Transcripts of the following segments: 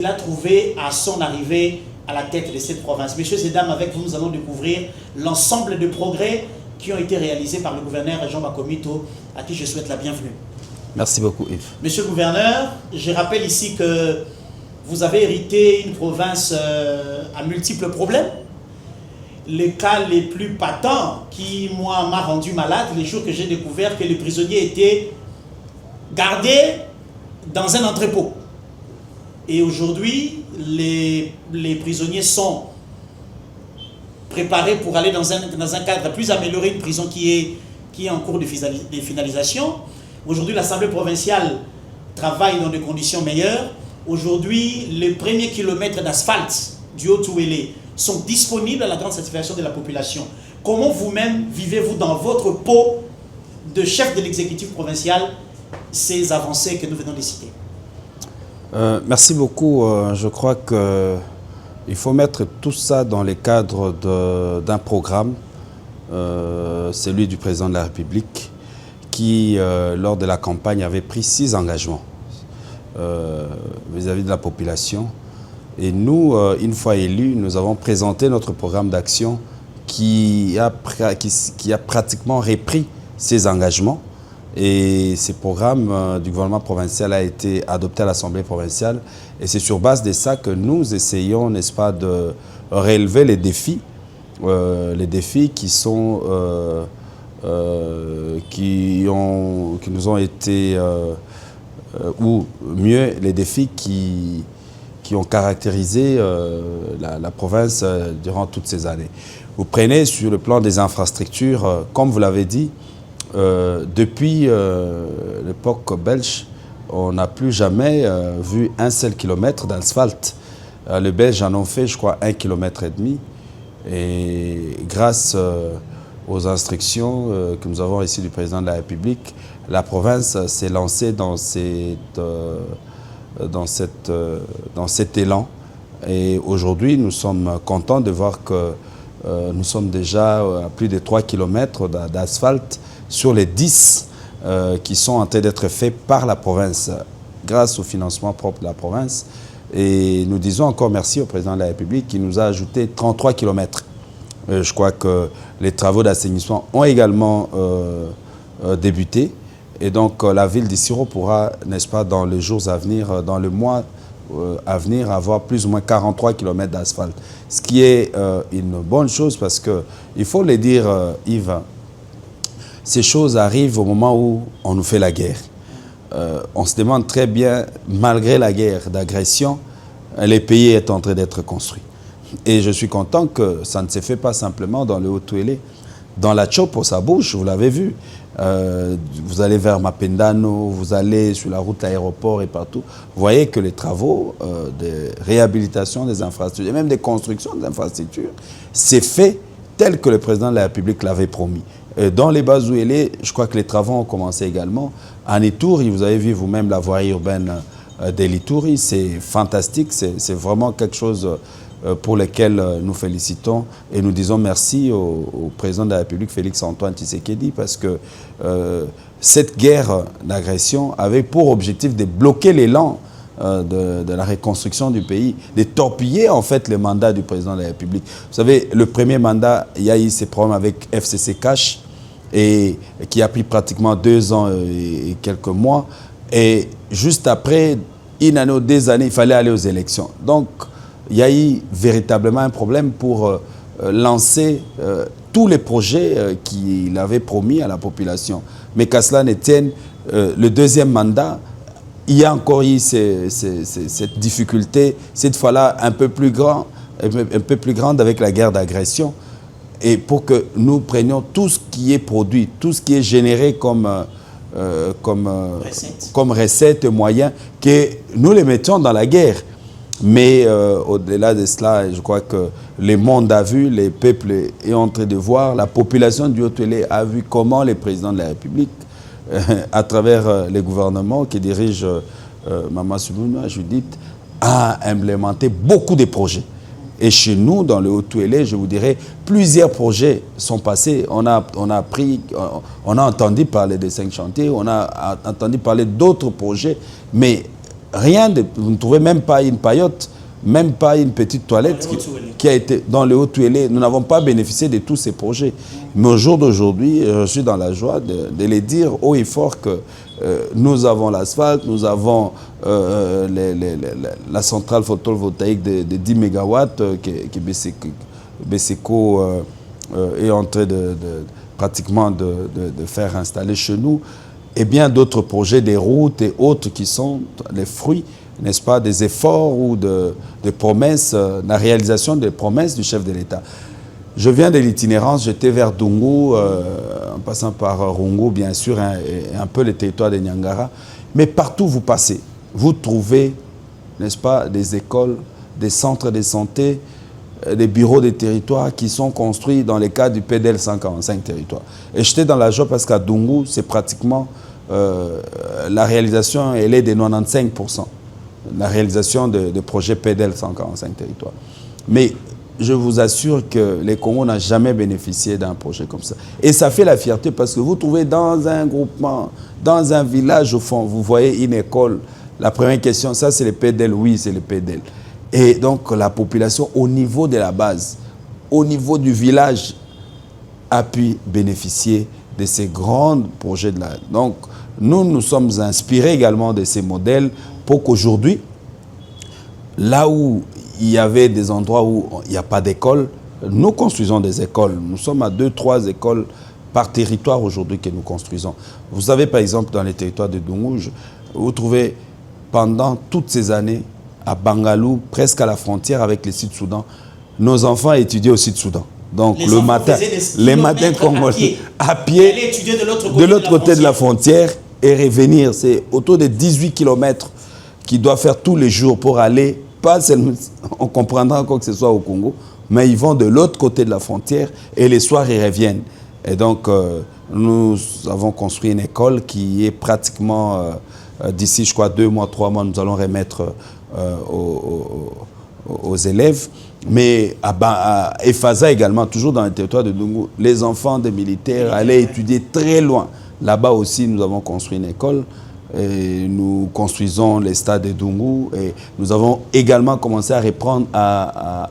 Il a trouvé à son arrivée à la tête de cette province. Messieurs et dames, avec vous, nous allons découvrir l'ensemble de progrès qui ont été réalisés par le gouverneur Jean Makomito, à qui je souhaite la bienvenue. Merci beaucoup, Yves. Monsieur le gouverneur, je rappelle ici que vous avez hérité une province à multiples problèmes. Les cas les plus patents qui, moi, m'a rendu malade, les jours que j'ai découvert que les prisonniers étaient gardés dans un entrepôt. Et aujourd'hui, les prisonniers sont préparés pour aller dans un cadre plus amélioré, une prison qui est en cours de finalisation. Aujourd'hui, l'Assemblée provinciale travaille dans des conditions meilleures. Aujourd'hui, les premiers kilomètres d'asphalte du Haut-Touélé sont disponibles à la grande satisfaction de la population. Comment vous-même vivez-vous dans votre peau de chef de l'exécutif provincial ces avancées que nous venons de citer? Merci beaucoup. Je crois qu'il faut mettre tout ça dans le cadre d'un programme, celui du président de la République, qui, lors de la campagne, avait pris 6 engagements vis-à-vis de la population. Et nous, une fois élus, nous avons présenté notre programme d'action qui a pratiquement repris ces engagements. Et ce programme du gouvernement provincial a été adopté à l'Assemblée provinciale. Et c'est sur base de ça que nous essayons, n'est-ce pas, de relever les défis qui sont, qui nous ont été, ou mieux, les défis qui ont caractérisé la province durant toutes ces années. Vous prenez sur le plan des infrastructures, comme vous l'avez dit, depuis l'époque belge, on n'a plus jamais vu un seul kilomètre d'asphalte. Les Belges en ont fait, je crois, 1,5 km. Et grâce aux instructions que nous avons reçues du président de la République, la province s'est lancée dans cet élan. Et aujourd'hui, nous sommes contents de voir que nous sommes déjà à plus de 3 km d'asphalte sur les 10 qui sont en train d'être faits par la province, grâce au financement propre de la province. Et nous disons encore merci au président de la République qui nous a ajouté 33 km. Je crois que les travaux d'assainissement ont également débuté. Et donc la ville d'Issiro pourra, n'est-ce pas, dans les jours à venir, dans le mois à venir, avoir plus ou moins 43 km d'asphalte. Ce qui est une bonne chose parce qu'il faut le dire, Yves, ces choses arrivent au moment où on nous fait la guerre. On se demande très bien, malgré la guerre d'agression, le pays est en train d'être construit. Et je suis content que ça ne se fait pas simplement dans le Haut-Touélé. Dans la Chopo, ça bouge, vous l'avez vu. Vous allez vers Mapendano, vous allez sur la route à l'aéroport et partout. Vous voyez que les travaux de réhabilitation des infrastructures, et même des constructions des infrastructures, c'est fait tel que le président de la République l'avait promis. Dans les Bazouélé, je crois que les travaux ont commencé également. En Ituri, vous avez vu vous-même la voirie urbaine de l'Ituri, c'est fantastique, c'est vraiment quelque chose pour lequel nous félicitons et nous disons merci au président de la République, Félix-Antoine Tshisekedi, parce que cette guerre d'agression avait pour objectif de bloquer l'élan de la reconstruction du pays, de torpiller en fait le mandat du président de la République. Vous savez, le premier mandat, il y a eu ces problèmes avec FCC Cash, et qui a pris pratiquement 2 ans et quelques mois. Et juste après, une année ou 2 années, il fallait aller aux élections. Donc, il y a eu véritablement un problème pour lancer tous les projets qu'il avait promis à la population. Mais qu'à cela ne tienne, le deuxième mandat, il y a encore eu cette difficulté, cette fois-là un peu plus grande avec la guerre d'agression. Et pour que nous prenions tout ce qui est produit, tout ce qui est généré comme recette, moyens, que nous les mettions dans la guerre. Mais au-delà de cela, je crois que le monde a vu, les peuples est en train de voir, la population du Haut-Touélé a vu comment les présidents de la République, à travers les gouvernements qui dirigent Mama Soumouna, Judith, a implémenté beaucoup de projets. Et chez nous, dans le Haut-Touélé, je vous dirais, plusieurs projets sont passés. On a entendu parler des 5 chantiers, on a entendu parler d'autres projets, mais vous ne trouvez même pas une paillote, même pas une petite toilette qui a été dans le Haut-Touélé. Nous n'avons pas bénéficié de tous ces projets. Mais au jour d'aujourd'hui, je suis dans la joie de les dire haut et fort que nous avons l'asphalte, nous avons la centrale photovoltaïque de 10 MW que BESECO est en train pratiquement de faire installer chez nous, et bien d'autres projets, des routes et autres qui sont les fruits, n'est-ce pas, des efforts ou de promesses, la réalisation des promesses du chef de l'État. Je viens de l'itinérance, j'étais vers Dungu, en passant par Rungu, bien sûr, et un peu le territoire de Niangara. Mais partout où vous passez, vous trouvez, n'est-ce pas, des écoles, des centres de santé, des bureaux de territoire qui sont construits dans les cadres du PDL 145 territoires. Et j'étais dans la joie parce qu'à Dungu, c'est pratiquement la réalisation, elle est de 95%. La réalisation de projets PDL 145 territoires. Mais je vous assure que les Congos n'ont jamais bénéficié d'un projet comme ça. Et ça fait la fierté parce que vous trouvez dans un groupement, dans un village au fond, vous voyez une école. La première question, ça c'est le PDL, oui c'est le PDL. Et donc la population au niveau de la base, au niveau du village, a pu bénéficier de ces grands projets de la... Donc nous sommes inspirés également de ces modèles pour qu'aujourd'hui, là où il y avait des endroits où il n'y a pas d'école, nous construisons des écoles. Nous sommes à 2-3 écoles par territoire aujourd'hui que nous construisons. Vous savez, par exemple, dans les territoires de Dungu, vous trouvez pendant toutes ces années, à Bangalou, presque à la frontière avec le Sud-Soudan, nos enfants étudiaient au Sud-Soudan. Donc le matin, les matins congolais, à pied, de l'autre côté de la frontière et revenir. C'est autour de 18 km qu'ils doivent faire tous les jours pour aller, pas seulement, on comprendra quoi que ce soit au Congo, mais ils vont de l'autre côté de la frontière et les soirs ils reviennent. Et donc nous avons construit une école qui est pratiquement, d'ici je crois 2 mois, 3 mois, nous allons remettre aux élèves. Mais à Effaza également, toujours dans le territoire de Dungu, les enfants des militaires allaient étudier très loin. Là-bas aussi, nous avons construit une école. Et nous construisons les stades de Dungu. Et nous avons également commencé à reprendre, à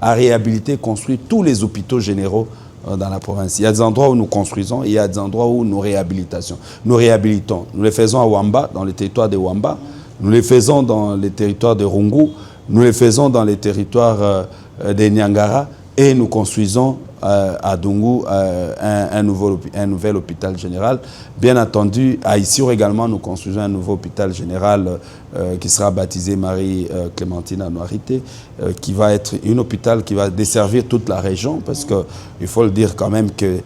réhabiliter, construire tous les hôpitaux généraux dans la province. Il y a des endroits où nous construisons et il y a des endroits où nous réhabilitons. Nous les faisons à Wamba, dans le territoire de Wamba. Nous les faisons dans les territoires de Rungu. Nous les faisons dans les territoires de Niangara et nous construisons à Dungu un nouvel hôpital général. Bien entendu, à Issiro également, nous construisons un nouveau hôpital général qui sera baptisé Marie-Clémentine à Noirité, qui va être un hôpital qui va desservir toute la région parce qu'il faut le dire quand même que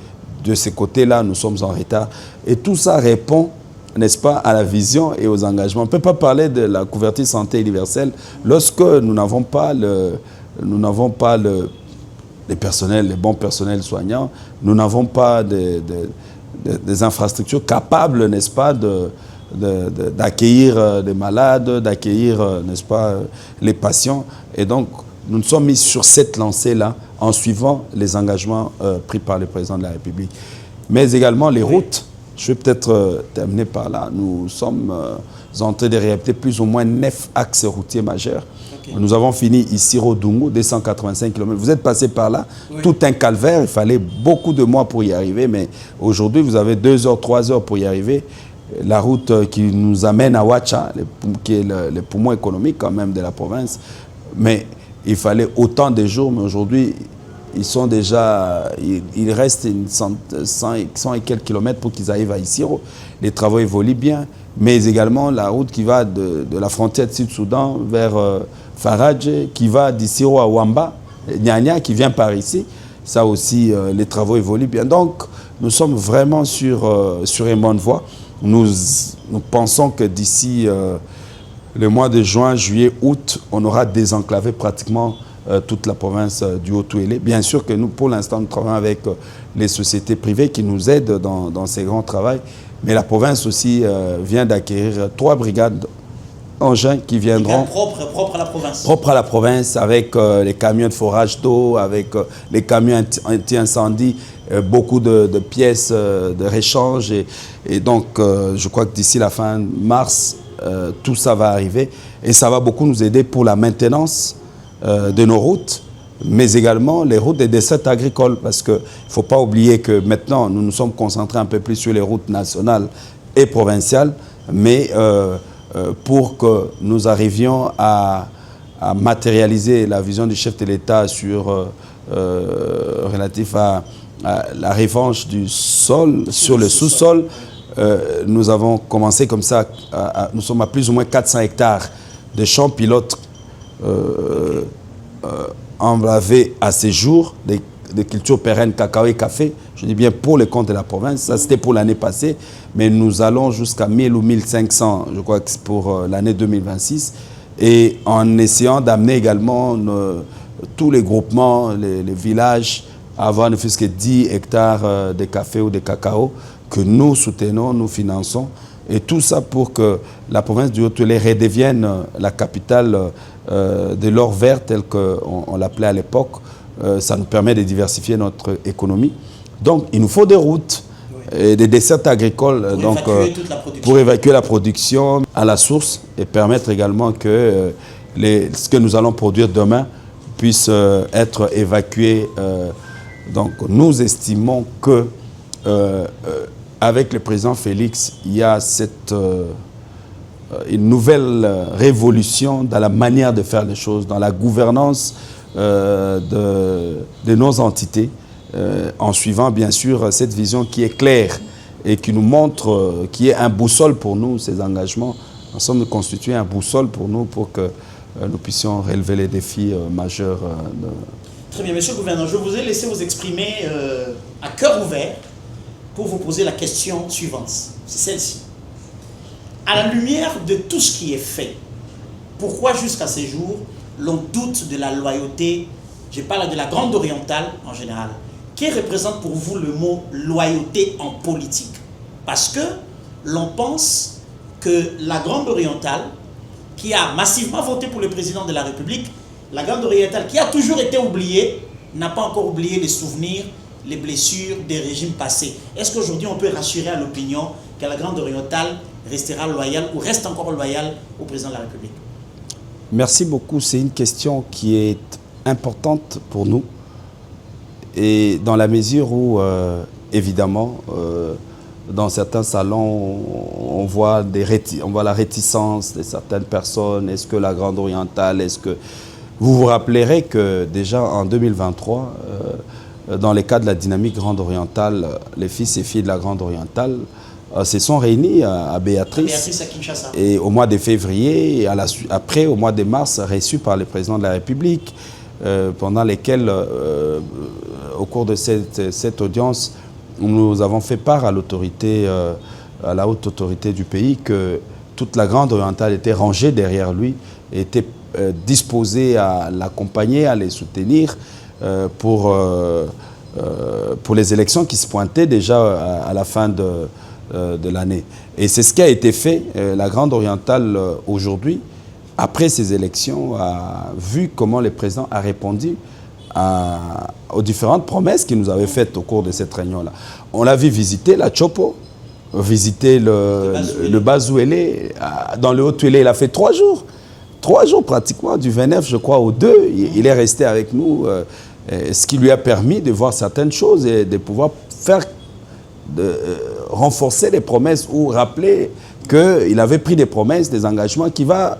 de ces côtés-là, nous sommes en retard. Et tout ça répond, n'est-ce pas, à la vision et aux engagements. On ne peut pas parler de la couverture santé universelle lorsque nous n'avons pas les personnels, les bons personnels soignants, nous n'avons pas des infrastructures capables, n'est-ce pas, d'accueillir des malades, d'accueillir, n'est-ce pas, les patients. Et donc, nous nous sommes mis sur cette lancée-là en suivant les engagements pris par le président de la République. Mais également les routes. Je vais peut-être terminer par là. Nous sommes en train de réhabiliter plus ou moins 9 axes routiers majeurs. Okay. Nous avons fini ici au Dungu, 285 km. Vous êtes passé par là, oui. Tout un calvaire. Il fallait beaucoup de mois pour y arriver. Mais aujourd'hui, vous avez 2 heures, 3 heures pour y arriver. La route qui nous amène à Ouacha, qui est le poumon économique quand même de la province. Mais il fallait autant de jours. Mais aujourd'hui, ils sont déjà, il reste 100 et quelques kilomètres pour qu'ils arrivent à Issiro. Les travaux évoluent bien, mais également la route qui va de la frontière de Sud-Soudan vers Faradje, qui va d'Issiro à Wamba, Nyanya, qui vient par ici. Ça aussi, les travaux évoluent bien. Donc, nous sommes vraiment sur une bonne voie. Nous pensons que d'ici le mois de juin, juillet, août, on aura désenclavé pratiquement toute la province du Haut-Touélé. Bien sûr que nous, pour l'instant, nous travaillons avec les sociétés privées qui nous aident dans ces grands travaux. Mais la province aussi vient d'acquérir 3 brigades engins qui viendront... Propres à la province. Propres à la province, avec les camions de forage d'eau, avec les camions anti-incendie, beaucoup de pièces de réchange. Et donc, je crois que d'ici la fin mars, tout ça va arriver et ça va beaucoup nous aider pour la maintenance de nos routes, mais également les routes des dessertes agricoles, parce qu'il ne faut pas oublier que maintenant, nous nous sommes concentrés un peu plus sur les routes nationales et provinciales, mais pour que nous arrivions à matérialiser la vision du chef de l'État sur relatif à la revanche du sol sur le sous-sol, nous avons commencé comme ça, nous sommes à plus ou moins 400 hectares de champs pilotes embravés à ces jours, des cultures pérennes, cacao et café, je dis bien pour le compte de la province, ça c'était pour l'année passée, mais nous allons jusqu'à 1000 ou 1500, je crois que c'est pour l'année 2026, et en essayant d'amener également tous les groupements, les villages, à avoir ne fût-ce que 10 hectares de café ou de cacao que nous soutenons, nous finançons, et tout ça pour que la province du Haut-Uélé redevienne la capitale de l'or vert, tel qu'on l'appelait à l'époque. Ça nous permet de diversifier notre économie. Donc, il nous faut des routes et des dessertes agricoles pour évacuer la production à la source et permettre également que ce que nous allons produire demain puisse être évacué. Donc, nous estimons que avec le président Félix, il y a une nouvelle révolution dans la manière de faire les choses, dans la gouvernance de nos entités, en suivant bien sûr cette vision qui est claire et qui nous montre, qui est un boussole pour nous, ces engagements. Nous sommes constitués un boussole pour nous pour que nous puissions relever les défis majeurs. Très bien, monsieur le gouverneur, je vous ai laissé vous exprimer à cœur ouvert pour vous poser la question suivante. C'est celle-ci. À la lumière de tout ce qui est fait, pourquoi jusqu'à ces jours, l'on doute de la loyauté, je parle de la Grande Orientale en général. Qui représente pour vous le mot loyauté en politique? Parce que l'on pense que la Grande Orientale, qui a massivement voté pour le président de la République, la Grande Orientale, qui a toujours été oubliée, n'a pas encore oublié les souvenirs, les blessures des régimes passés. Est-ce qu'aujourd'hui on peut rassurer à l'opinion que la Grande Orientale restera loyale ou reste encore loyale au président de la République? Merci beaucoup. C'est une question qui est importante pour nous. Et dans la mesure où, évidemment, dans certains salons, on voit la réticence de certaines personnes. Est-ce que la Grande Orientale, est-ce que... Vous vous rappellerez que déjà en 2023, dans les cas de la dynamique Grande Orientale, les fils et filles de la Grande Orientale se sont réunis à Béatrice à Kinshasa. Et au mois de février, et après au mois de mars, reçus par le président de la République, pendant lesquels, au cours de cette audience, nous avons fait part à l'autorité, à la haute autorité du pays, que toute la Grande Orientale était rangée derrière lui, et était disposée à l'accompagner, à les soutenir pour les élections qui se pointaient déjà à la fin de l'année. Et c'est ce qui a été fait. La Grande Orientale, aujourd'hui, après ces élections, a vu comment le président a répondu aux différentes promesses qu'il nous avait faites au cours de cette réunion-là. On l'a vu visiter la Chopo, visiter le Bas-Uélé. Dans le Haut-Uélé, il a fait 3 jours. 3 jours pratiquement, du 29, je crois, au 2. Il est resté avec nous, ce qui lui a permis de voir certaines choses et de pouvoir renforcer les promesses ou rappeler qu'il avait pris des promesses, des engagements qu'il va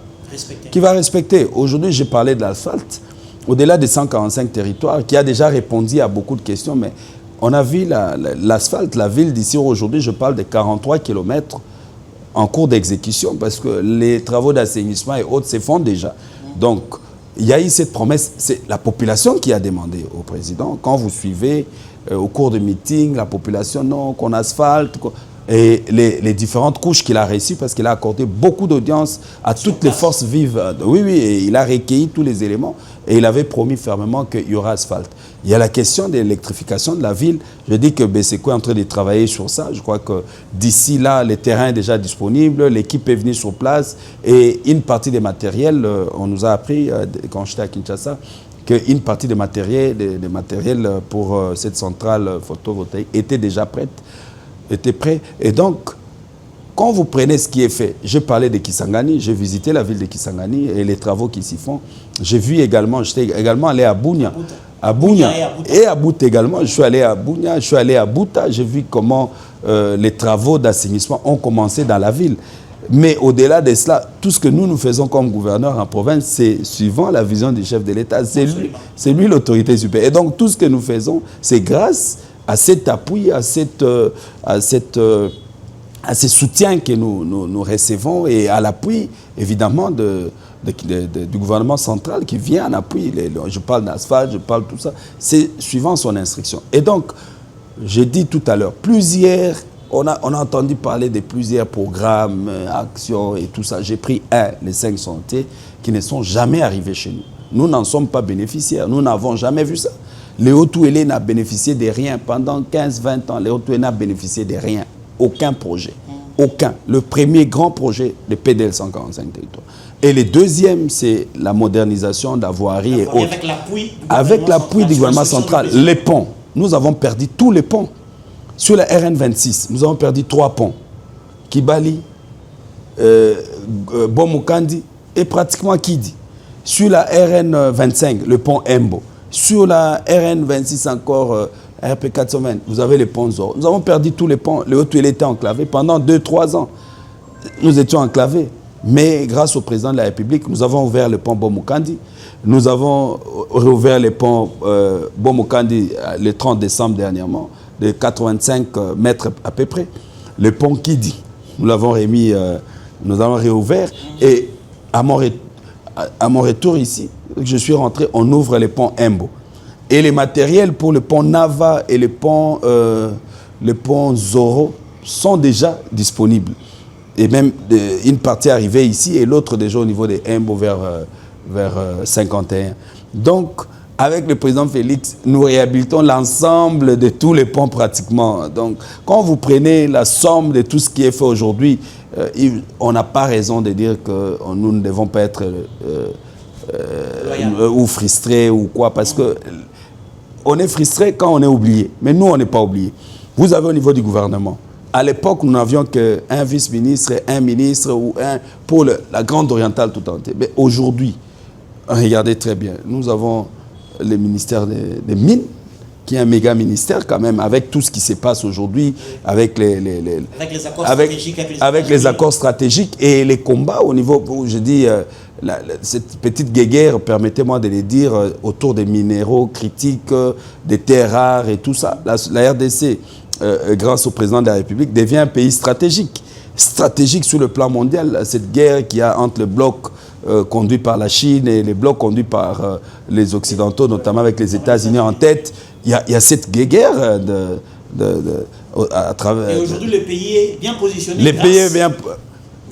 respecter. Aujourd'hui, j'ai parlé de l'asphalte, au-delà des 145 territoires, qui a déjà répondu à beaucoup de questions, mais on a vu l'asphalte, la ville d'ici aujourd'hui, je parle de 43 km en cours d'exécution, parce que les travaux d'assainissement et autres se font déjà. Donc, il y a eu cette promesse, c'est la population qui a demandé au président, quand vous suivez au cours de meetings, la population, non, qu'on asphalte, et les différentes couches qu'il a reçues, parce qu'il a accordé beaucoup d'audience à toutes les forces vives. Oui, et il a recueilli tous les éléments et il avait promis fermement qu'il y aura asphalte. Il y a la question de l'électrification de la ville. Je dis que BCECO est en train de travailler sur ça. Je crois que d'ici là, le terrain est déjà disponible, l'équipe est venue sur place et une partie des matériels, on nous a appris quand j'étais à Kinshasa, qu'une partie des matériels pour cette centrale photovoltaïque était déjà prête. Était prêt. Et donc, quand vous prenez ce qui est fait, j'ai parlé de Kisangani, j'ai visité la ville de Kisangani et les travaux qui s'y font. J'ai vu également, j'étais également allé à Bunia. À Bunia et à Bouta également. Je suis allé à Bunia, je suis allé à Bouta. J'ai vu comment les travaux d'assainissement ont commencé dans la ville. Mais au-delà de cela, tout ce que nous faisons comme gouverneur en province, c'est suivant la vision du chef de l'État. C'est lui l'autorité supérieure. Et donc, tout ce que nous faisons, c'est grâce à cet appui, à ces soutiens que nous recevons et à l'appui, évidemment, du gouvernement central qui vient en appui. Je parle d'asphalte, je parle de tout ça. C'est suivant son instruction. Et donc, j'ai dit tout à l'heure, on a entendu parler de plusieurs programmes, actions et tout ça. J'ai pris les 5 sentiers qui ne sont jamais arrivés chez nous. Nous n'en sommes pas bénéficiaires. Nous n'avons jamais vu ça. Léo Touélé n'a bénéficié de rien. Pendant 15-20 ans, Léo Touélé n'a bénéficié de rien. Aucun projet. Aucun. Le premier grand projet de PDL 145 territoires. Et le deuxième, c'est la modernisation d'avoirie et autres. Avec l'appui du gouvernement central. Les ponts. Nous avons perdu tous les ponts. Sur la RN26, nous avons perdu 3 ponts. Kibali, Bomokandi et pratiquement Kidi. Sur la RN25, le pont Embo. Sur la RN26 encore, RP420, vous avez les ponts Zoro. Nous avons perdu tous les ponts. Le Haut-Tuélé était enclavé pendant 2-3 ans. Nous étions enclavés. Mais grâce au président de la République, nous avons ouvert le pont Bomokandi. Nous avons rouvert le pont Bomokandi le 30 décembre dernièrement, de 85 mètres à peu près. Le pont Kidi, nous l'avons remis, nous avons réouvert. Et à mon retour ici, je suis rentré, on ouvre le pont Embo. Et les matériels pour le pont Nava et le pont Zoro sont déjà disponibles. Et même une partie arrivée ici et l'autre déjà au niveau des Embo vers 51. Donc, avec le président Félix, nous réhabilitons l'ensemble de tous les ponts pratiquement. Donc, quand vous prenez la somme de tout ce qui est fait aujourd'hui, on n'a pas raison de dire que nous ne devons pas être ou frustrés ou quoi, parce que on est frustré quand on est oublié. Mais nous, on n'est pas oublié. Vous avez au niveau du gouvernement. À l'époque, nous n'avions qu'un vice-ministre, un ministre ou un pour la Grande Orientale tout entière. Mais aujourd'hui, regardez très bien, nous avons le ministère des Mines, qui est un méga ministère quand même, avec tout ce qui se passe aujourd'hui, avec les accords stratégiques et les combats au niveau, je dis, cette petite guéguerre, permettez-moi de le dire, autour des minéraux critiques, des terres rares et tout ça. La RDC, grâce au président de la République, devient un pays stratégique. Stratégique sur le plan mondial. Cette guerre qu'il y a entre le bloc conduit par la Chine et les blocs conduits par les Occidentaux, notamment avec les États-Unis en tête, il y a cette guerre à travers... Et aujourd'hui, le pays est bien positionné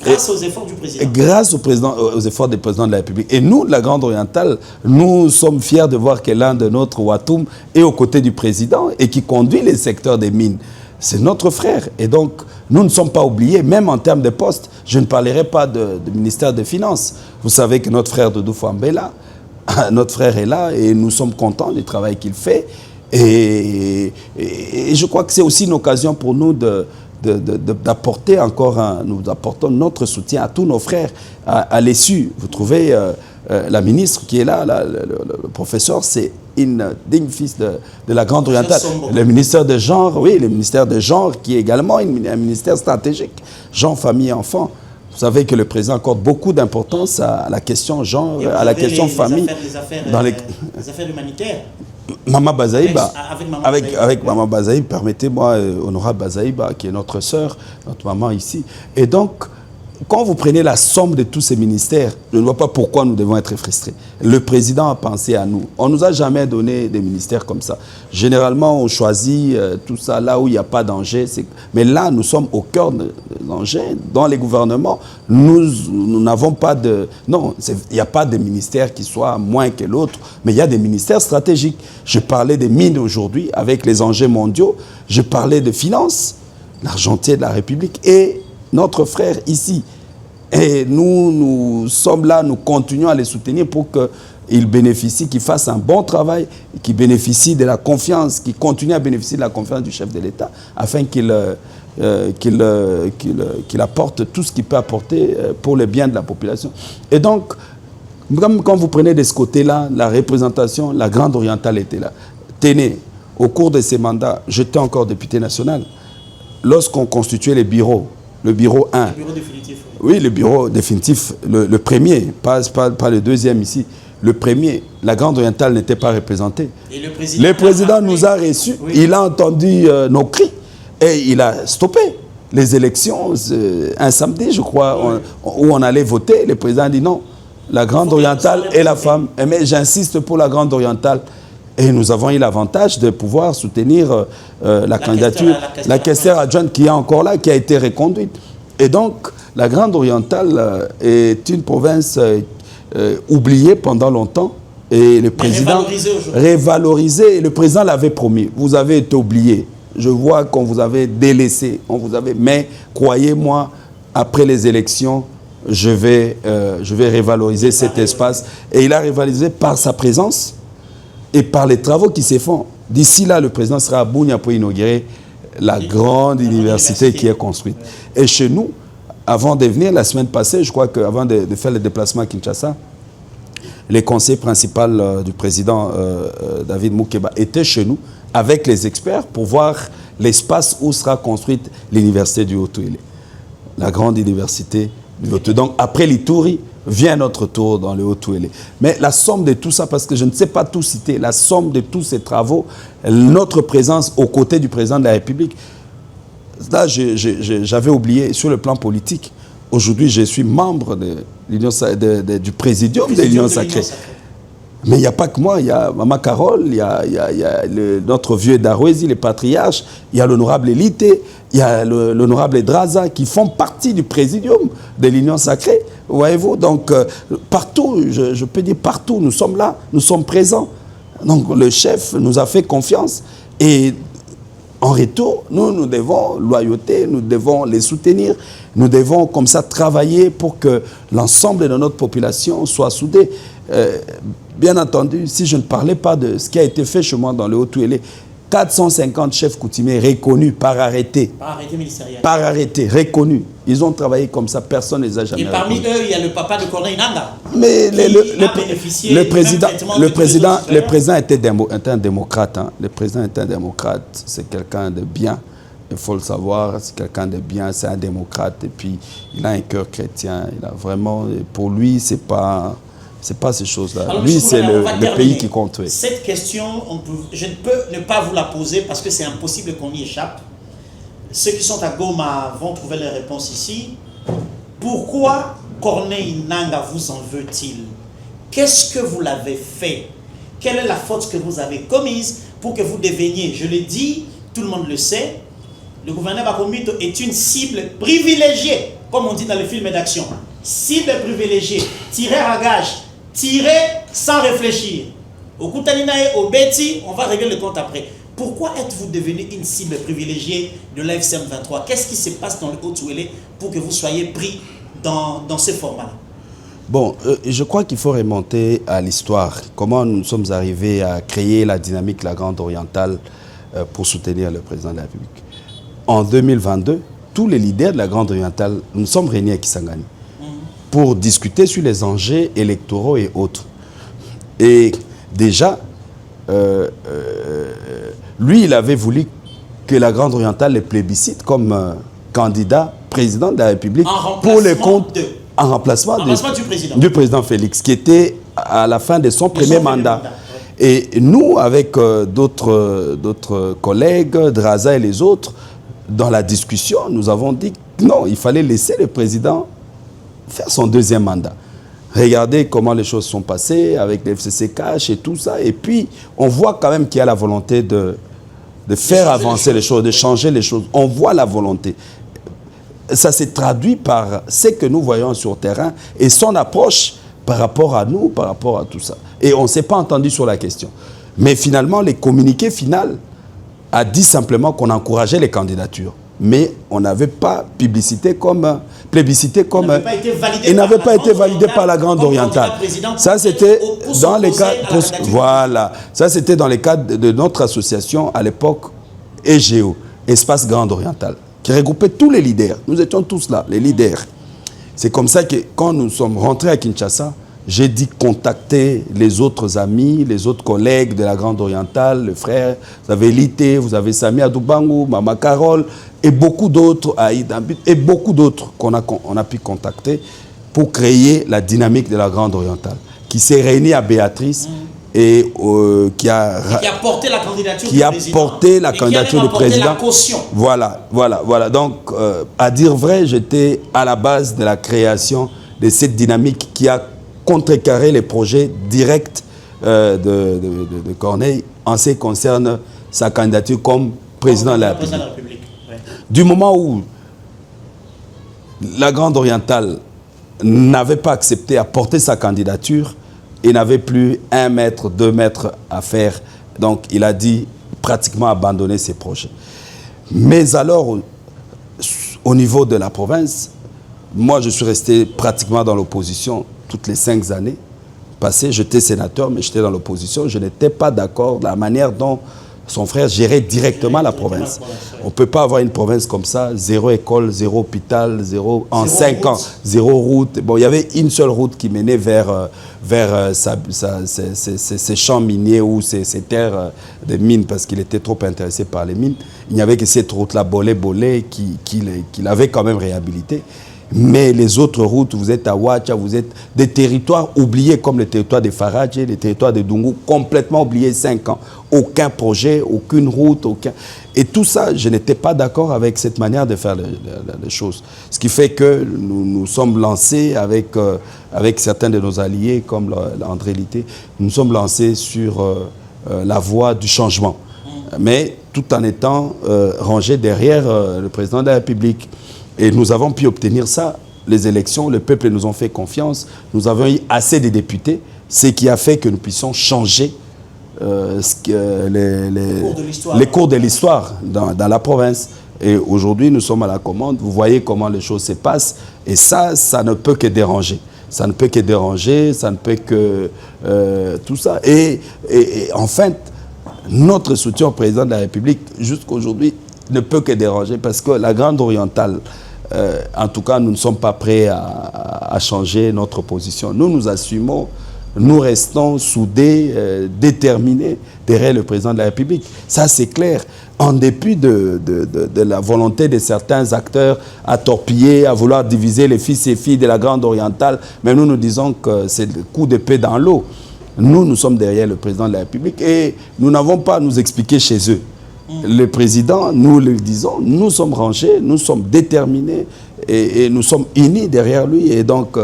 grâce aux efforts du président. Grâce aux efforts du président de la République. Et nous, de la Grande Orientale, nous sommes fiers de voir que l'un de notre Ouatoum est aux côtés du président et qui conduit les secteurs des mines. C'est notre frère. Et donc, nous ne sommes pas oubliés, même en termes de postes. Je ne parlerai pas du ministère des Finances. Vous savez que notre frère Doudou Fouambé est là. Notre frère est là et nous sommes contents du travail qu'il fait. Et je crois que c'est aussi une occasion pour nous d'apporter encore, nous apportons notre soutien à tous nos frères à l'issue. Vous trouvez la ministre qui est là, le professeur, c'est une digne fils de la Grande Orientale. Le ministère de genre, oui, le ministère de genre qui est également un ministère stratégique, genre, famille, enfant. Vous savez que le président accorde beaucoup d'importance à la question genre, à la question famille. Les affaires humanitaires. Maman Bazaïba, avec Maman Bazaïba, permettez-moi, honorable Bazaïba, qui est notre sœur, notre maman ici. Et donc, quand vous prenez la somme de tous ces ministères, je ne vois pas pourquoi nous devons être frustrés. Le président a pensé à nous. On ne nous a jamais donné des ministères comme ça. Généralement, on choisit tout ça là où il n'y a pas d'enjeu. Mais là, nous sommes au cœur des enjeux. Dans les gouvernements, nous n'avons pas de... Non, il n'y a pas de ministère qui soit moins que l'autre, mais il y a des ministères stratégiques. Je parlais des mines aujourd'hui avec les enjeux mondiaux. Je parlais de finances, l'argentier de la République et notre frère ici. Et nous sommes là, nous continuons à les soutenir pour qu'ils bénéficient, qu'ils fassent un bon travail, qu'ils bénéficient de la confiance, qu'ils continuent à bénéficier de la confiance du chef de l'État, afin qu'ils qu'il apporte tout ce qu'il peut apporter pour le bien de la population. Et donc, comme quand vous prenez de ce côté-là, la représentation, la Grande Orientale était là. Tenez, au cours de ces mandats, j'étais encore député national. Lorsqu'on constituait les bureaux, le bureau 1. Le bureau définitif. Oui, le bureau définitif, le premier, pas le deuxième ici. Le premier, la Grande Orientale n'était pas représentée. Et le président nous a reçus, oui. Il a entendu nos cris et il a stoppé les élections. Un samedi, je crois, oui. Où on allait voter. Le président a dit non, la Grande Orientale et la femme. Mais j'insiste pour la Grande Orientale. Et nous avons eu l'avantage de pouvoir soutenir la candidature, la caissière adjointe qui est encore là, qui a été reconduite. Et donc, la Grande Orientale est une province oubliée pendant longtemps. Et le président révalorisé. Le président l'avait promis. Vous avez été oublié. Je vois qu'on vous avait délaissé. Mais croyez-moi, après les élections, je vais révaloriser cet espace. Et il a révalorisé par sa présence et par les travaux qui se font. D'ici là, le président sera à Bunia pour inaugurer la grande université qui est construite. Et chez nous, avant de venir, la semaine passée, je crois qu'avant de faire le déplacement à Kinshasa, les conseils principaux du président David Moukeba étaient chez nous avec les experts pour voir l'espace où sera construite l'université du Haut-Touélé. La grande université du Haut-Touélé. Donc après l'Ituri, vient notre tour dans le Haut-Touélé. Mais la somme de tout ça, parce que je ne sais pas tout citer, la somme de tous ces travaux, notre présence aux côtés du président de la République, là, j'avais oublié, sur le plan politique, aujourd'hui, je suis membre du présidium de l'Union Sacrée. Mais il n'y a pas que moi, il y a Maman Carole, il y a notre vieux Darouézi, les patriarches, il y a l'honorable Élite, il y a l'honorable Draza, qui font partie du présidium de l'Union Sacrée. Voyez-vous, donc partout, je peux dire partout, nous sommes là, nous sommes présents. Donc le chef nous a fait confiance et en retour, nous devons loyauté, nous devons les soutenir, nous devons comme ça travailler pour que l'ensemble de notre population soit soudée. Bien entendu, si je ne parlais pas de ce qui a été fait chez moi dans le Haut-Touélé, 450 chefs coutumiers reconnus par arrêté. Par arrêté ministériel. Par arrêté, reconnus. Ils ont travaillé comme ça, personne ne les a jamais reconnus. Et parmi eux, il y a le papa de Corneille Nangaa. Mais le président était un démocrate. Hein. Le président est un démocrate. C'est quelqu'un de bien. Il faut le savoir, c'est quelqu'un de bien, c'est un démocrate. Et puis, il a un cœur chrétien. Il a vraiment, pour lui, c'est pas ces choses-là. Alors, lui, c'est le pays qui compte. Oui. Cette question, je ne peux ne pas vous la poser parce que c'est impossible qu'on y échappe. Ceux qui sont à Goma vont trouver les réponses ici. Pourquoi Corneille Nangaa vous en veut-il? Qu'est-ce que vous l'avez fait? Quelle est la faute que vous avez commise pour que vous deveniez, je l'ai dit, tout le monde le sait, le gouverneur Bakomito est une cible privilégiée, comme on dit dans les films d'action. Cible privilégiée, tiré à gage, tiré sans réfléchir. Au Koutaninae, au Beti, on va régler le compte après. Pourquoi êtes-vous devenu une cible privilégiée de l'AFCM 23? Qu'est-ce qui se passe dans le Haut-Touélé pour que vous soyez pris dans ce format-là? Bon, je crois qu'il faut remonter à l'histoire. Comment nous sommes arrivés à créer la dynamique La Grande Orientale pour soutenir le président de la République. En 2022, tous les leaders de La Grande Orientale, nous sommes réunis à Kisangani pour discuter sur les enjeux électoraux et autres. Et déjà, lui, il avait voulu que La Grande Orientale les plébiscite comme candidat président de la République pour les comptes en remplacement du président Félix, qui était à la fin de son premier mandat. Et nous, avec d'autres collègues, Draza et les autres, dans la discussion, nous avons dit que non, il fallait laisser le président faire son deuxième mandat. Regardez comment les choses sont passées avec les FCC-Cash et tout ça. Et puis, on voit quand même qu'il y a la volonté de faire avancer les choses, de changer les choses. On voit la volonté. Ça s'est traduit par ce que nous voyons sur le terrain et son approche par rapport à nous, par rapport à tout ça. Et on ne s'est pas entendu sur la question. Mais finalement, les communiqués finaux a dit simplement qu'on encourageait les candidatures. Mais on n'avait pas plébiscité comme... Il n'avait pas été validé par la Grande Orientale. Ça, c'était dans les cas... Voilà. Ça, c'était dans les cadres de notre association à l'époque, EGO, Espace Grande Orientale. qui regroupait tous les leaders. Nous étions tous là, les leaders. C'est comme ça que quand nous sommes rentrés à Kinshasa, j'ai dit contacter les autres amis, les autres collègues de la Grande Orientale, le frère, vous avez Lité, vous avez Sami Adoubango, Mama Carole, et beaucoup d'autres, Aïd Ambit, et beaucoup d'autres qu'on a pu contacter pour créer la dynamique de la Grande Orientale, qui s'est réunie à Béatrice et qui a porté la candidature du président. Porté la candidature du président. La caution. Voilà. Donc, à dire vrai, j'étais à la base de la création de cette dynamique qui a contrecarrer les projets directs de Corneille en ce qui concerne sa candidature comme président de la République. Ouais. Du moment où la Grande Orientale n'avait pas accepté à porter sa candidature, il n'avait plus 1 mètre, 2 mètres à faire. Donc il a dit pratiquement abandonner ses projets. Mais alors, au niveau de la province, moi je suis resté pratiquement dans l'opposition toutes les 5 années passées. J'étais sénateur, mais j'étais dans l'opposition. Je n'étais pas d'accord de la manière dont son frère gérait directement la province. On ne peut pas avoir une province comme ça, 0 école, 0 hôpital, 0 en 5 ans, 0 route. Bon, il y avait une seule route qui menait vers ces champs miniers ou ces terres de mines, parce qu'il était trop intéressé par les mines. Il n'y avait que cette route-là, Bolé-Bolé, qu'il avait quand même réhabilitée. Mais les autres routes, vous êtes à Ouacha, vous êtes des territoires oubliés comme le territoire de Faradje, les territoires de Dungu, complètement oubliés 5 ans. Aucun projet, aucune route, aucun... Et tout ça, je n'étais pas d'accord avec cette manière de faire les choses. Ce qui fait que nous sommes lancés avec certains de nos alliés, comme André Lité, nous sommes lancés sur la voie du changement. Mais tout en étant rangés derrière le président de la République. Et nous avons pu obtenir ça, les élections, le peuple nous a fait confiance, nous avons eu assez de députés, ce qui a fait que nous puissions changer les cours de l'histoire dans la province. Et aujourd'hui, nous sommes à la commande, vous voyez comment les choses se passent, et ça ne peut que déranger. Ça ne peut que déranger, ça ne peut que tout ça. Et en fait, notre soutien au président de la République, jusqu'aujourd'hui, ne peut que déranger, parce que la Grande Orientale, en tout cas, nous ne sommes pas prêts à changer notre position. Nous assumons, nous restons soudés, déterminés derrière le président de la République. Ça, c'est clair. En dépit de la volonté de certains acteurs à torpiller, à vouloir diviser les fils et filles de la Grande Orientale, mais nous disons que c'est le coup d'épée dans l'eau. Nous sommes derrière le président de la République et nous n'avons pas à nous expliquer chez eux. Le président, nous le disons, nous sommes rangés, nous sommes déterminés et nous sommes unis derrière lui. Et donc,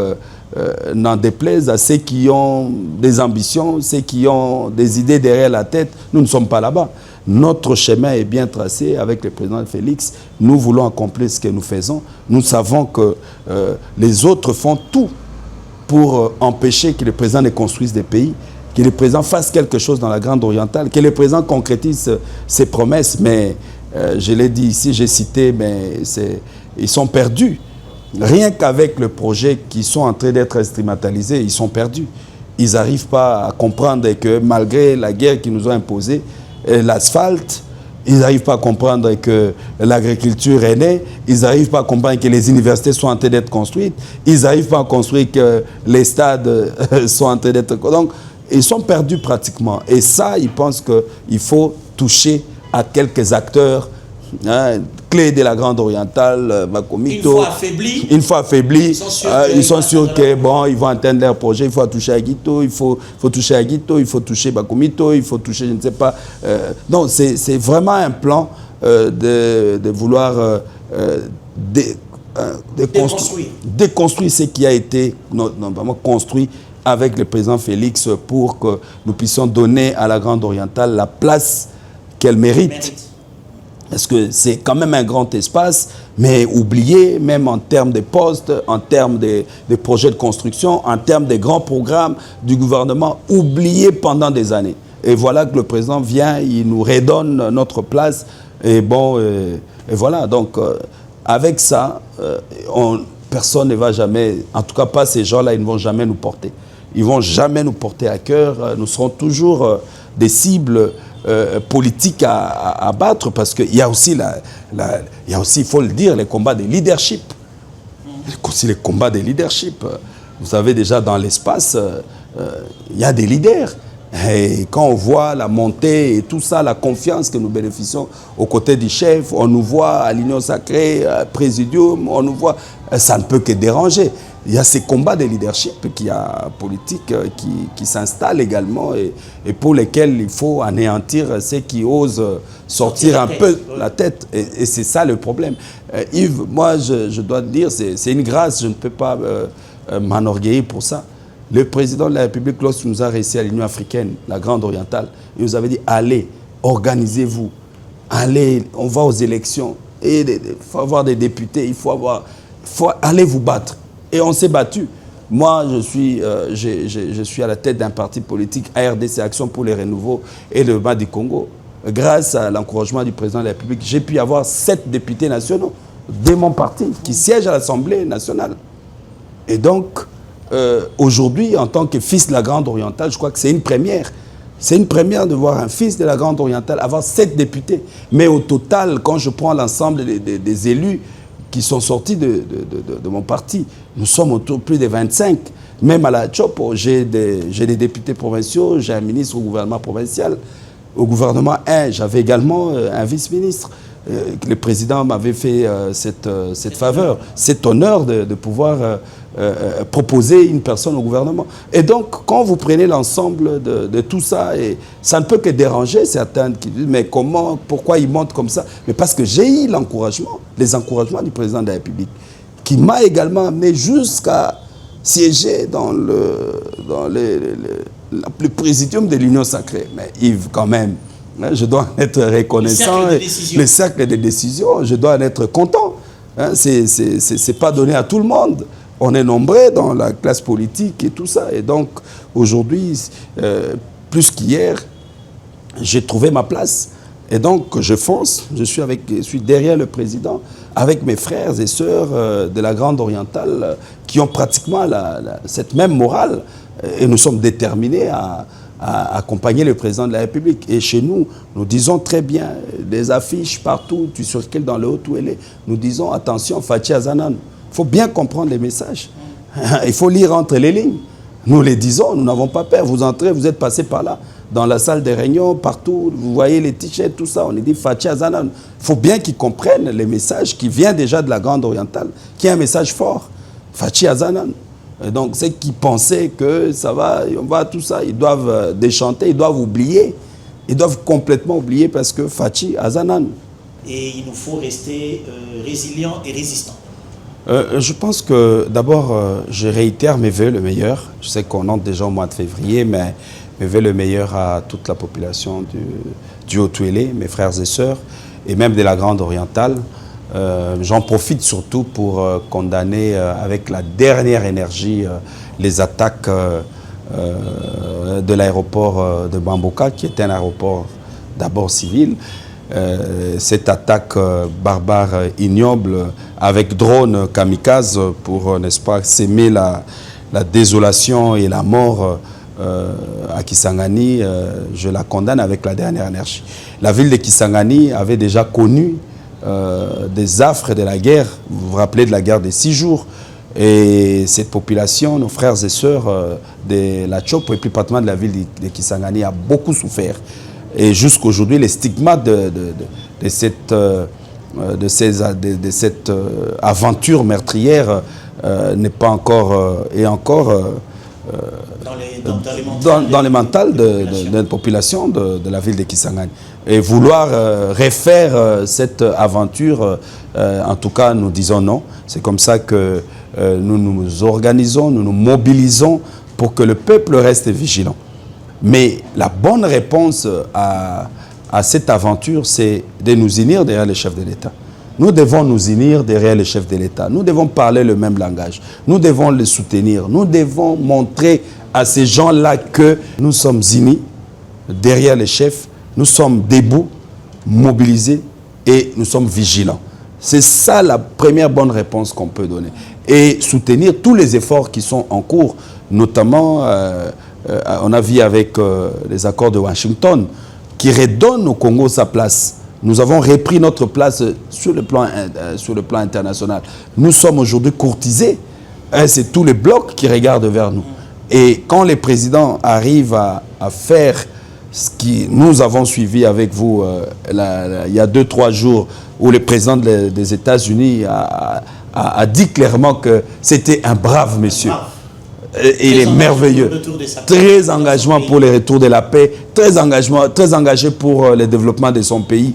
n'en déplaise à ceux qui ont des ambitions, ceux qui ont des idées derrière la tête, nous ne sommes pas là-bas. Notre chemin est bien tracé avec le président Félix. Nous voulons accomplir ce que nous faisons. Nous savons que les autres font tout pour empêcher que le président ne construise des pays, que le président fasse quelque chose dans la Grande Orientale, que le président concrétise ses promesses. Mais je l'ai dit ici, j'ai cité, mais ils sont perdus. Rien qu'avec le projet qui sont en train d'être instrumentalisés, ils sont perdus. Ils n'arrivent pas à comprendre que malgré la guerre qu'ils nous ont imposée, l'asphalte, ils n'arrivent pas à comprendre que l'agriculture est née, ils n'arrivent pas à comprendre que les universités sont en train d'être construites, ils n'arrivent pas à construire que les stades sont en train d'être... Donc, ils sont perdus pratiquement. Et ça, ils pensent qu'il faut toucher à quelques acteurs, clés de la Grande Orientale, Makomito. Une fois affaiblis, ils sont sûrs que bon, ils vont atteindre leur projet. Il faut toucher à Guito, il faut toucher à Guito, il faut toucher Bakomito, il faut toucher, je ne sais pas. Donc, c'est vraiment un plan de vouloir déconstruire ce qui a été normalement construit avec le président Félix pour que nous puissions donner à la Grande Orientale la place qu'elle mérite. Parce que c'est quand même un grand espace, mais oublié, même en termes de postes, en termes de projets de construction, en termes de grands programmes du gouvernement, oublié pendant des années. Et voilà que le président vient, il nous redonne notre place. Et bon, et voilà. Donc, avec ça, personne ne va jamais, en tout cas pas ces gens-là, ils ne vont jamais nous porter. Ils ne vont jamais nous porter à cœur. Nous serons toujours des cibles politique à battre, parce qu'il y a aussi, il y a aussi, il faut le dire, les combats de leadership. Aussi les combats de leadership. Vous savez, déjà dans l'espace, il y a des leaders. Et quand on voit la montée et tout ça, la confiance que nous bénéficions aux côtés du chef, on nous voit à l'Union Sacrée, à Présidium, on nous voit, ça ne peut que déranger. Il y a ces combats de leadership qui a politique qui s'installent également et pour lesquels il faut anéantir ceux qui osent sortir un peu la tête. Et c'est ça le problème. Yves, moi je dois te dire, c'est une grâce, je ne peux pas m'enorgueillir pour ça. Le président de la République, lorsqu'il nous a réussi à l'Union africaine, la Grande Orientale, il nous avait dit, allez, organisez-vous, allez, on va aux élections, et il faut avoir des députés, il faut aller vous battre. Et on s'est battu. Moi, je suis à la tête d'un parti politique, ARDC, Action pour les Renouveaux et le bas du Congo. Grâce à l'encouragement du président de la République, j'ai pu avoir 7 députés nationaux de mon parti qui siègent à l'Assemblée nationale. Et donc, aujourd'hui, en tant que fils de la Grande Orientale, je crois que c'est une première. C'est une première de voir un fils de la Grande Orientale avoir 7 députés. Mais au total, quand je prends l'ensemble des élus qui sont sortis de mon parti, nous sommes autour de plus de 25. Même à la Tchopo, j'ai des députés provinciaux, j'ai un ministre au gouvernement provincial. Au gouvernement 1, j'avais également un vice-ministre. Le président m'avait fait cette faveur, cet honneur de pouvoir proposer une personne au gouvernement. Et donc, quand vous prenez l'ensemble de tout ça, et ça ne peut que déranger certains qui disent, mais comment, pourquoi ils montent comme ça? Mais parce que j'ai eu les encouragements du président de la République, qui m'a également amené jusqu'à siéger dans le présidium de l'Union Sacrée. Mais Yves, quand même, je dois en être reconnaissant. Le cercle de décision, je dois en être content. C'est pas donné à tout le monde. On est nombreux dans la classe politique et tout ça. Et donc, aujourd'hui, plus qu'hier, j'ai trouvé ma place. Et donc, je fonce, je suis derrière le président, avec mes frères et sœurs de la Grande Orientale, qui ont pratiquement cette même morale. Et nous sommes déterminés à accompagner le président de la République. Et chez nous, nous disons très bien, des affiches partout, tu circules dans le Haut-Touélé, nous disons, attention, Fachi Azanan. Il faut bien comprendre les messages. Il faut lire entre les lignes. Nous les disons, nous n'avons pas peur. Vous entrez, vous êtes passé par là, dans la salle des réunions, partout, vous voyez les t-shirts, tout ça, on dit Fachi Azanan. Il faut bien qu'ils comprennent les messages qui viennent déjà de la Grande Orientale, qui est un message fort. Fachi Azanan. Donc, ceux qui pensaient que ça va, on va tout ça, ils doivent déchanter, ils doivent oublier. Ils doivent complètement oublier parce que Fachi Azanan. Et il nous faut rester résilients et résistants. Je pense que d'abord, je réitère mes vœux le meilleur. Je sais qu'on entre déjà au mois de février, mais mes vœux le meilleur à toute la population du Haut-Touélé, mes frères et sœurs, et même de la Grande Orientale. J'en profite surtout pour condamner avec la dernière énergie les attaques de l'aéroport de Bamboka, qui est un aéroport d'abord civil. Cette attaque barbare, ignoble, avec drone kamikaze pour, n'est-ce pas, s'aimer la désolation et la mort à Kisangani, je la condamne avec la dernière énergie. La ville de Kisangani avait déjà connu des affres de la guerre. Vous vous rappelez de la guerre des 6 jours. Et cette population, nos frères et sœurs de la Tchopo et plus particulièrement de la ville de Kisangani, a beaucoup souffert. Et jusqu'aujourd'hui, les stigmates de cette aventure meurtrière n'est pas encore dans les mentales de la population de la ville de Kisangani. Et vouloir refaire cette aventure, en tout cas, nous disons non. C'est comme ça que nous nous organisons, nous nous mobilisons pour que le peuple reste vigilant. Mais la bonne réponse à cette aventure, c'est de nous unir derrière le chef de l'État. Nous devons nous unir derrière le chef de l'État. Nous devons parler le même langage. Nous devons le soutenir. Nous devons montrer à ces gens-là que nous sommes unis derrière le chef. Nous sommes debout, mobilisés et nous sommes vigilants. C'est ça la première bonne réponse qu'on peut donner. Et soutenir tous les efforts qui sont en cours, notamment, on a vu avec les accords de Washington, qui redonne au Congo sa place. Nous avons repris notre place sur le plan international. Nous sommes aujourd'hui courtisés. C'est tous les blocs qui regardent vers nous. Et quand les présidents arrivent à faire ce que nous avons suivi avec vous il y a 2-3 jours, où le président des États-Unis a dit clairement que c'était un brave monsieur. Et il est merveilleux, très engagé pour le retour de la paix, très engagé pour le développement de son pays.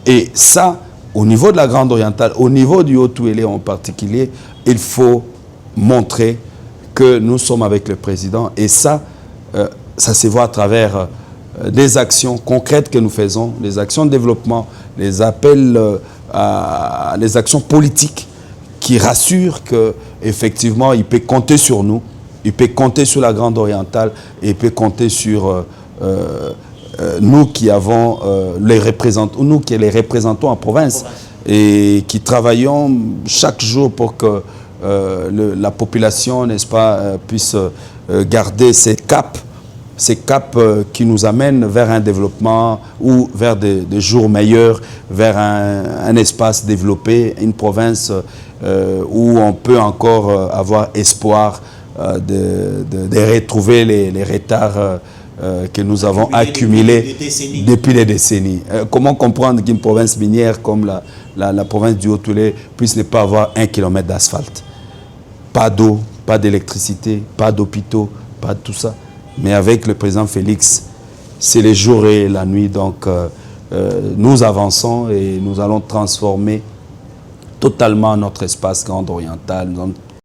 Et ça, au niveau de la Grande Orientale, au niveau du Haut-Touélé en particulier, il faut montrer que nous sommes avec le président. Et ça, ça se voit à travers des actions concrètes que nous faisons, les actions de développement, les appels à les actions politiques qui rassurent qu'effectivement, il peut compter sur nous. Il peut compter sur la Grande Orientale et il peut compter sur nous qui avons les représentants en province et qui travaillons chaque jour pour que la population, n'est-ce pas, puisse garder ces caps qui nous amènent vers un développement ou vers des jours meilleurs, vers un espace développé, une province où on peut encore avoir espoir de retrouver les retards que nous avons accumulés depuis des décennies. Comment comprendre qu'une province minière comme la province du Haut-Touélé puisse ne pas avoir 1 kilomètre d'asphalte? Pas d'eau, pas d'électricité, pas d'hôpitaux, pas de tout ça. Mais avec le président Félix, c'est les jours et la nuit. Donc nous avançons et nous allons transformer totalement notre espace grand oriental,